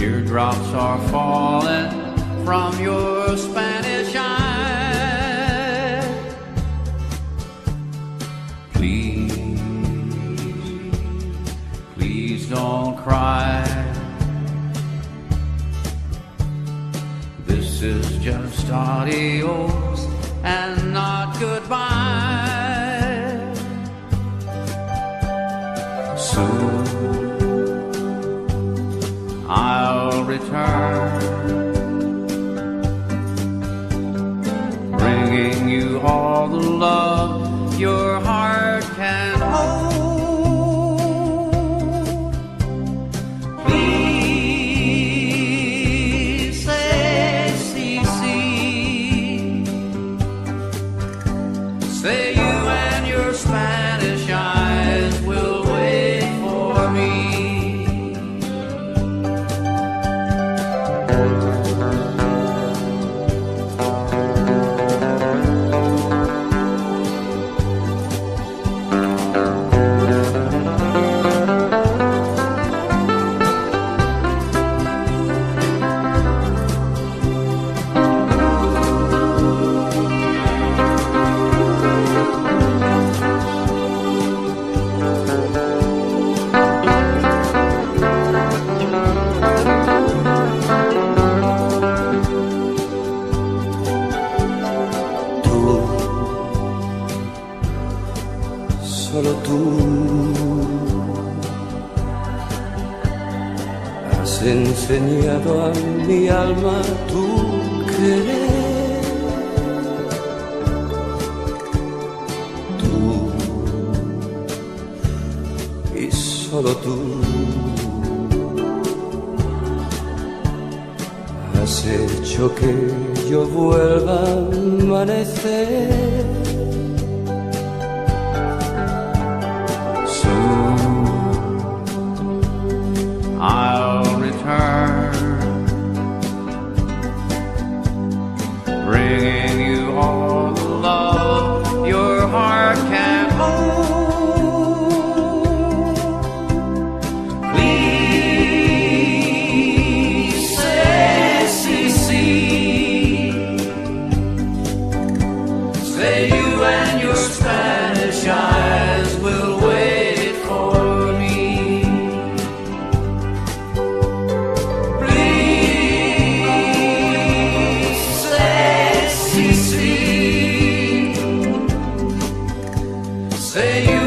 Teardrops are falling from your Spanish eyes. Please, please don't cry. This is just adios and not goodbye. Soon I'll return, bringing you all the love your heart can hold. Please say, say you and your Spanish eyes will wait for me. Solo tú has enseñado a mi alma tu querer. Tú y solo tú has hecho que yo vuelva a amanecer. I'll return, bringing you all the love your heart can hold. Please say, say you and your Spanish eyes will wait for me. Say you